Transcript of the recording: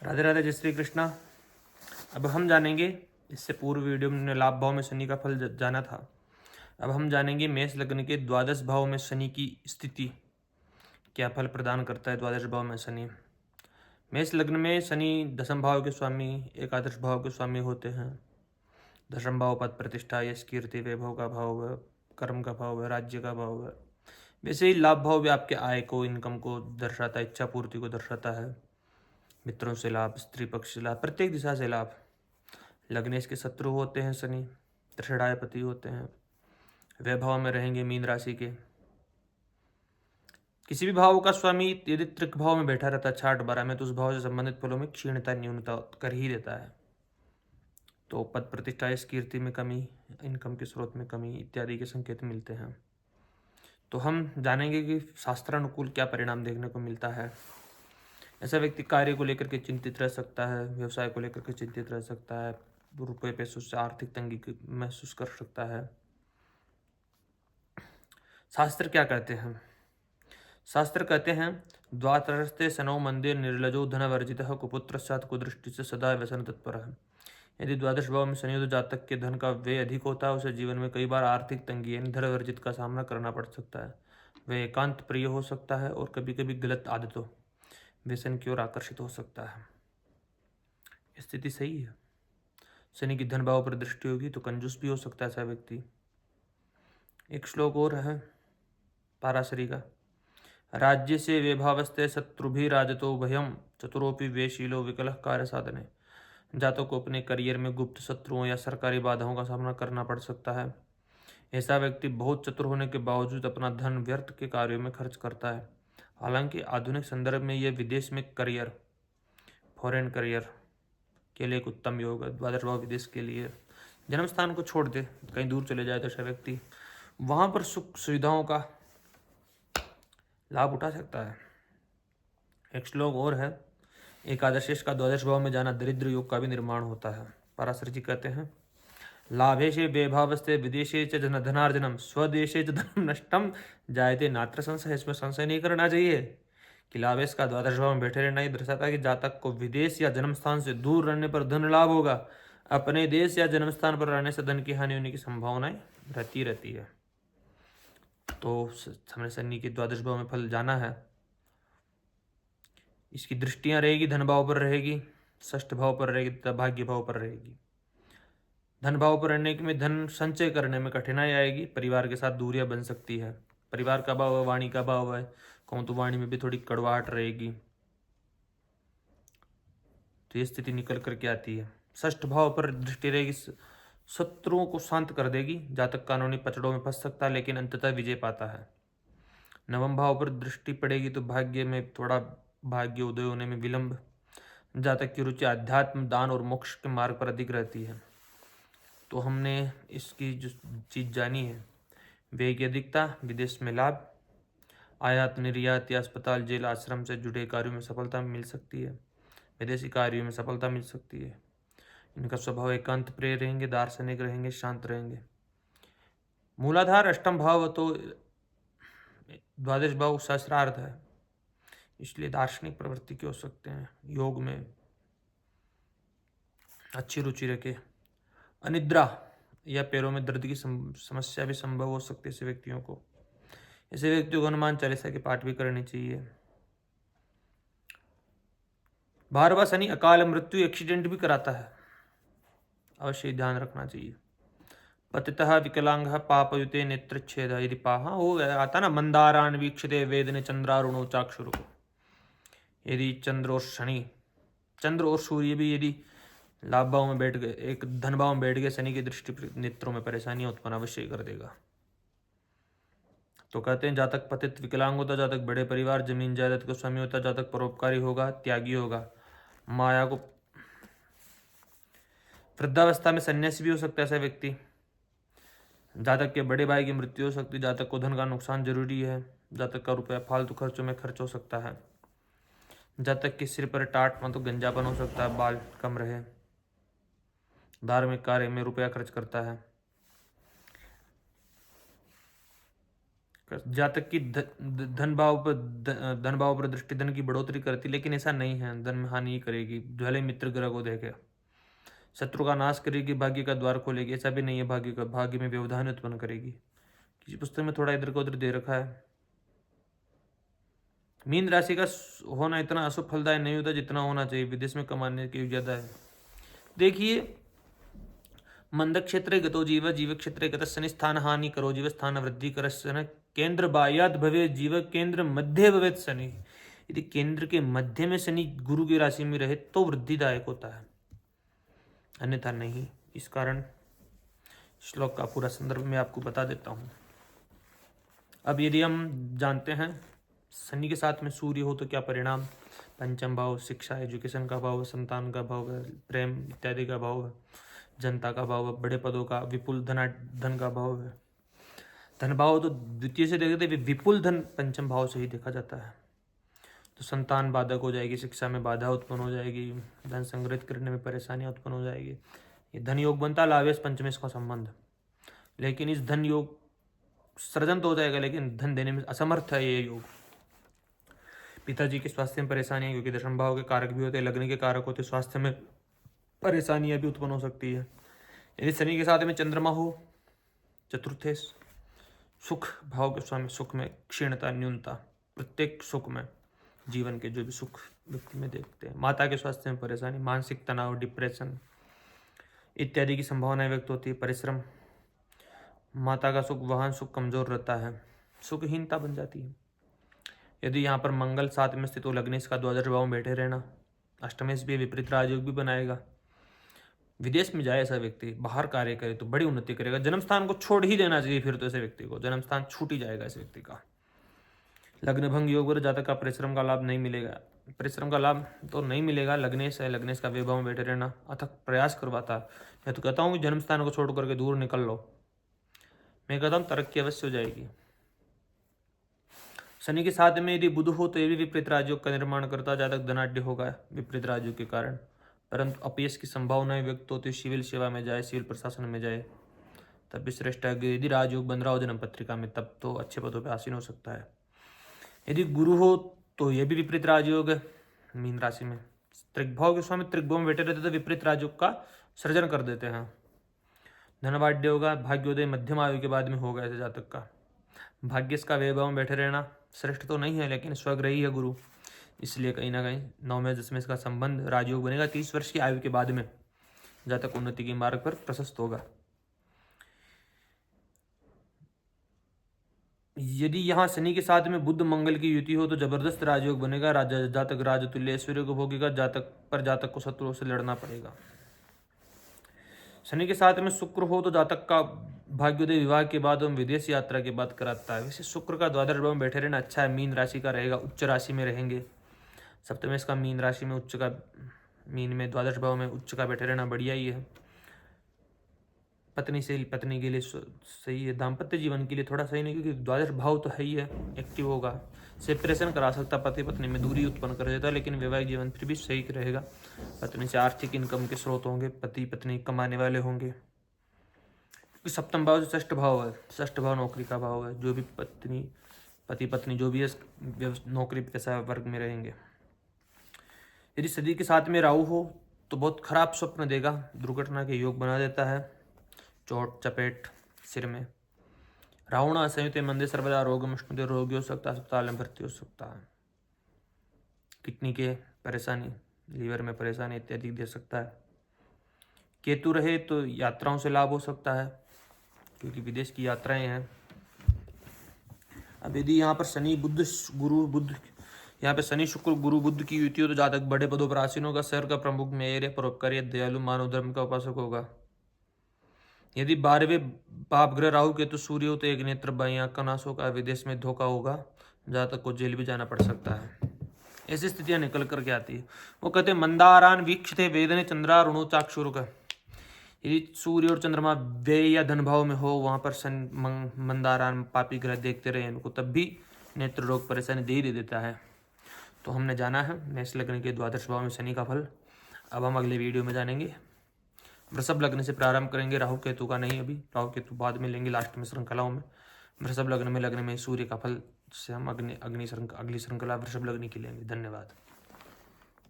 राधे राधे, जय श्री कृष्णा। अब हम जानेंगे, इससे पूर्व वीडियो में लाभ भाव में शनि का फल जाना था। अब हम जानेंगे मेष लग्न के द्वादश भाव में शनि की स्थिति क्या फल प्रदान करता है। द्वादश भाव में शनि, मेष लग्न में शनि दशम भाव के स्वामी, एकादश भाव के स्वामी होते हैं। दशम भाव पद प्रतिष्ठा, यश कीर्ति वैभव का भाव है, कर्म का भाव है, राज्य का भाव है। वैसे ही लाभ भाव भी आपके आय को, इनकम को दर्शाता है, इच्छा पूर्ति को दर्शाता है, मित्रों से लाभ, स्त्री पक्ष से लाभ, प्रत्येक दिशा से लाभ। लग्नेश के शत्रु होते हैं शनि, त्रिषणाधिपति होते हैं, वैभव में रहेंगे मीन राशि के। किसी भी भाव का स्वामी यदि त्रिक भाव में बैठा रहता है 6-12 में, तो उस भाव से संबंधित फलों में क्षीणता, न्यूनता कर ही देता है। तो पद प्रतिष्ठा, इस कीर्ति में कमी, इनकम के स्रोत में कमी इत्यादि के संकेत मिलते हैं। तो हम जानेंगे कि शास्त्रानुकूल क्या परिणाम देखने को मिलता है। ऐसा व्यक्ति कार्य को लेकर के चिंतित रह सकता है, व्यवसाय को लेकर के चिंतित रह सकता है, रुपये पैसों से आर्थिक तंगी महसूस कर सकता है। शास्त्र क्या कहते हैं? शास्त्र कहते हैं, द्वातरस्ते शनौ मंदिर निर्लजो धन वर्जित कुपुत्र सात कुदृष्टि से सदा व्यसन तत्पर है। यदि द्वादश भाव में संयुक्त जातक के धन का व्यय अधिक होता है, उसे जीवन में कई बार आर्थिक तंगी यानी धन वर्जित का सामना करना पड़ सकता है। वह एकांत प्रिय हो सकता है और कभी कभी गलत आदतों, व्यसन की ओर आकर्षित हो सकता है। स्थिति सही है। शनि की धन भाव पर दृष्टि होगी तो कंजूस भी हो सकता है ऐसा व्यक्ति। एक श्लोक और है पाराशरी का, राज्य से वैभावस्थे शत्रुभि राजतो भयम चतुरोपि व्यशीलो विकल कार्य साधने। जातों को अपने करियर में गुप्त शत्रुओं या सरकारी बाधाओं का सामना करना पड़ सकता है। ऐसा व्यक्ति बहुत चतुर होने के बावजूद अपना धन व्यर्थ के कार्यों में खर्च करता है। हालांकि आधुनिक संदर्भ में यह विदेश में करियर, फॉरेन करियर के लिए एक उत्तम योग है। द्वादश भाव विदेश के लिए, जन्म स्थान को छोड़ दे कहीं दूर चले जाए तो ऐसा व्यक्ति वहां पर सुख सुविधाओं का लाभ उठा सकता है। एक श्लोक और है, एकादशेश का द्वादश भाव में जाना दरिद्र योग का भी निर्माण होता है। पराशर जी कहते हैं, लाभेशे वैभावस्थे विदेशे च धनार्जनम स्वदेशे च धनम नष्टम जायते नात्र संशय। इसमें संशय नहीं करना चाहिए कि लाभेश का द्वादश भाव में बैठे रहना ही दर्शाता है कि जातक को विदेश या जन्म स्थान से दूर रहने पर धन लाभ होगा। अपने देश या जन्म स्थान पर रहने से धन की हानि होने की संभावनाएं रहती है। तो हमने शनि के द्वादश भाव में फल जाना है। इसकी दृष्टियां रहेगी, धन भाव पर रहेगी, षष्ठ भाव पर रहेगी तथा भाग्य भाव पर रहेगी। धन भाव पर रहने में धन संचय करने में कठिनाई आएगी, परिवार के साथ दूरियां बन सकती है। परिवार का भाव है, वाणी का भाव है, कहूँ तो वाणी में भी थोड़ी कड़वाहट रहेगी, तो ये स्थिति निकल करके आती है। षष्ठ भाव पर दृष्टि रहेगी, शत्रुओं को शांत कर देगी। जातक कानूनी पचड़ों में फंस सकता है लेकिन अंततः विजय पाता है। नवम भाव पर दृष्टि पड़ेगी तो भाग्य में थोड़ा भाग्य उदय होने में विलंब। जातक की रुचि अध्यात्म, दान और मोक्ष के मार्ग पर अधिक रहती है। तो हमने इसकी जो चीज़ जानी है, व्यय की अधिकता, विदेश में लाभ, आयात निर्यात या अस्पताल, जेल, आश्रम से जुड़े कार्यों में सफलता मिल सकती है, विदेशी कार्यों में सफलता मिल सकती है। इनका स्वभाव एकांत प्रिय रहेंगे, दार्शनिक रहेंगे, शांत रहेंगे। मूलाधार अष्टम भाव तो द्वादश भाव सहस्रार्थ है, इसलिए दार्शनिक प्रवृत्ति के हो सकते हैं। योग में अच्छी रुचि रखे। अनिद्रा या पैरों में दर्द की समस्या भी संभव हो सकती है ऐसे व्यक्तियों को। ऐसे व्यक्तियों को हनुमान चालीसा के पाठ भी करने चाहिए। भारवा शनि अकाल मृत्यु, एक्सीडेंट भी कराता है, अवश्य ध्यान रखना चाहिए। पतितः विकलांग पापयुते नेत्रच्छेद, यदि पाहा वो आता ना, मंदारान वीक्षते वेदने चंद्रारुणो चाक्षुर। यदि चंद्र और शनि, चंद्र और सूर्य भी यदि लाभ भाव में बैठ गए, एक धन भाव में बैठ गए, शनि की दृष्टि नेत्रों में परेशानियां उत्पन्न अवश्य कर देगा। तो कहते हैं जातक पतित विकलांग होता, जातक बड़े परिवार जमीन जायदाद का स्वामी होता, जातक परोपकारी होगा, त्यागी होगा, माया को, वृद्धावस्था में सन्यासी भी हो सकता है ऐसा व्यक्ति। जातक के बड़े भाई की मृत्यु हो सकती है, जातक को धन का नुकसान जरूरी है, जातक का रुपया फालतू खर्चों में खर्च हो सकता है, जातक के सिर पर टाट मतलब गंजापन हो सकता है, बाल कम रहे, धार्मिक कार्य में रुपया खर्च करता है। जातक की धन भाव पर दृष्टि धन की बढ़ोतरी करती, लेकिन ऐसा नहीं है। धन में हानि करेगी, भले मित्र ग्रह को देखे। शत्रु का नाश करेगी, भाग्य का द्वार खोलेगी, ऐसा भी नहीं है। भाग्य में व्यवधान उत्पन्न करेगी। किसी पुस्तक में थोड़ा इधर का उधर दे रखा है। मीन राशि का होना इतना अशुभ फलदायक नहीं होता जितना होना चाहिए। विदेश में कमाने की ज्यादा है। देखिए, मंद क्षेत्रे गतो जीव, जीव क्षेत्रे गत शनि स्थान हानि करो जीव, स्थान वृद्धि कर शन केंद्र बाह्यात भवे जीव, केंद्र मध्य भवेत शनि। यदि केंद्र के मध्य में शनि गुरु की राशि में रहे तो वृद्धिदायक होता है, अन्यथा नहीं। इस कारण श्लोक का पूरा संदर्भ मैं आपको बता देता हूं। अब यदि हम जानते हैं शनि के साथ में सूर्य हो तो क्या परिणाम। पंचम भाव शिक्षा, एजुकेशन का भाव, संतान का भाव है, प्रेम इत्यादि का भाव है, जनता का भाव है, बड़े पदों का, विपुल धन का भाव है। धन भाव तो द्वितीय से देखते विपुल धन पंचम भाव से ही देखा जाता है। तो संतान बाधक हो जाएगी, शिक्षा में बाधा उत्पन्न हो जाएगी, धन संग्रहित करने में परेशानियां उत्पन्न हो जाएगी। ये धन योग बनता, लाभेश पंचमेश का संबंध। लेकिन इस धन योग सृजन तो हो जाएगा, लेकिन धन देने में असमर्थ है ये योग। पिताजी के स्वास्थ्य में परेशानी है, क्योंकि दशम भाव के कारक भी होते हैं, लग्न के कारक होते, स्वास्थ्य में परेशानियां भी उत्पन्न हो सकती है। यदि शनि के साथ में चंद्रमा हो चतुर्थे, सुख भाव के स्वामी, सुख में क्षीणता, न्यूनता, प्रत्येक सुख में, जीवन के जो भी सुख व्यक्ति में देखते हैं। माता के स्वास्थ्य में परेशानी, मानसिक तनाव, डिप्रेशन इत्यादि की संभावनाएं व्यक्त होती है। परिश्रम, माता का सुख, वाहन सुख कमजोर रहता है, सुखहीनता बन जाती है। यदि यहाँ पर मंगल साथ में स्थित हो, लग्नेश का द्वादश भाव में बैठे रहना, अष्टमेश भी विपरीत राजयोग भी बनाएगा। विदेश में जाए ऐसा व्यक्ति, बाहर कार्य करे तो बड़ी उन्नति करेगा। जन्म स्थान को छोड़ ही देना चाहिए फिर तो ऐसे व्यक्ति को, जन्म स्थान छूट ही जाएगा इस व्यक्ति का। लग्न भंग योग पर जातक का परिश्रम का लाभ नहीं मिलेगा। परिश्रम का लाभ तो नहीं मिलेगा। लग्नेश है, लग्नेश का वैभव में बैठे रहना अथक प्रयास करवाता है। मैं तो कहता हूँ कि जन्म स्थान को छोड़ करके दूर निकल लो। मैं कहता हूँ तरक्की अवश्य हो जाएगी। शनि के साथ में यदि बुध हो तो ये भी विपरीत राजयोग का निर्माण करता, जातक धनाढ्य होगा विपरीत राजयोग के कारण, परंतु अपयश की संभावनाएं व्यक्त होती है। सिविल सेवा में जाए, सिविल प्रशासन में जाए तब भी श्रेष्ठ है। यदि राजयोग बन रहा हो जन्म पत्रिका में तब तो अच्छे पदों पर आसीन हो सकता है। यदि गुरु हो तो यह भी विपरीत राजयोग है। मीन राशि में त्रिग्भाव के स्वामी त्रिग्भाव में बैठे रहते तो विपरीत राजयोग का सृजन कर देते हैं। धनवाड्य होगा, भाग्योदय मध्यम आयु के बाद में होगा ऐसे जातक का। भाग्यस का वैभव में बैठे रहना श्रेष्ठ तो नहीं है, लेकिन स्वग्रही है गुरु, इसलिए कहीं ना कहीं 9वें 10वें इसका संबंध राजयोग बनेगा। 30 वर्ष की आयु के बाद में जातक उन्नति के मार्ग पर प्रशस्त होगा। यदि यहाँ शनि के साथ में बुध मंगल की युति हो तो जबरदस्त राजयोग बनेगा। जातक राजतुल्य ऐश्वर्य को भोगेगा, जातक को शत्रुओं से लड़ना पड़ेगा। शनि के साथ में शुक्र हो तो जातक का भाग्योदय विवाह के बाद एवं विदेश यात्रा के बाद कराता है। वैसे शुक्र का द्वादश भाव में बैठे रहना अच्छा है। मीन राशि का रहेगा, उच्च राशि में रहेंगे। सप्तमेश का मीन राशि में उच्च का, मीन में द्वादश भाव में उच्च का बैठे रहना बढ़िया ही है। पत्नी के लिए सही है। दाम्पत्य जीवन के लिए थोड़ा सही नहीं, क्योंकि द्वादश भाव तो है ही है, एक्टिव होगा, सेपरेशन करा सकता, पति पत्नी में दूरी उत्पन्न कर देता, लेकिन वैवाहिक जीवन फिर भी सही रहेगा। पत्नी से आर्थिक इनकम के स्रोत होंगे, पति पत्नी कमाने वाले होंगे। क्योंकि सप्तम भाव जो षष्ठ भाव है, षष्ठ भाव नौकरी का भाव है। जो भी पति पत्नी जो भी है नौकरी पेशा वर्ग में रहेंगे। यदि सदी के साथ में राहु हो तो बहुत खराब स्वप्न देगा, दुर्घटना के योग बना देता है, चोट चपेट सिर में। रावण संयुक्त मंदिर सर्वदा रोगम विष्णु रोगी हो सकता है, अस्पताल में भर्ती हो सकता है। किडनी के परेशानी, लीवर में परेशानी इत्यादि दे सकता है। केतु रहे तो यात्राओं से लाभ हो सकता है, क्योंकि विदेश की यात्राएं हैं। अब यदि यहाँ पर शनि बुध गुरु बुध, यहाँ पे शनि शुक्र गुरु बुध की युति हो तो जातक बड़े पदों पर आसीन होगा, शहर का प्रमुख मेयर, परोपकारी, दयालु, मानव धर्म का उपासक होगा। यदि 12वें पाप ग्रह राहु केतु सूर्य हो तो एक नेत्र बाई आंख का नाश होगा, विदेश में धोखा होगा, जातक को जेल भी जाना पड़ सकता है। ऐसी स्थितियां निकल करके आती है। वो कहते हैं मंदारान वीक्षते वेदने चंद्रारुणो चाक्षुरुक। यदि सूर्य और चंद्रमा व्यय या धन भाव में हो, वहां पर मंदारान पापी ग्रह देखते रहे इनको, तब भी नेत्र रोग परेशानी दे देता है। तो हमने जाना है मेष लग्न के द्वादश भाव में शनि का फल। अब हम अगले वीडियो में जानेंगे। वृषभ लग्न से प्रारंभ करेंगे, राहु केतु का नहीं, अभी राहु केतु बाद में लेंगे लास्ट में श्रृंखलाओं में। वृषभ लग्न में सूर्य का फल, जिससे हम अगली श्रृंखला वृषभ लग्न की लेंगे। धन्यवाद।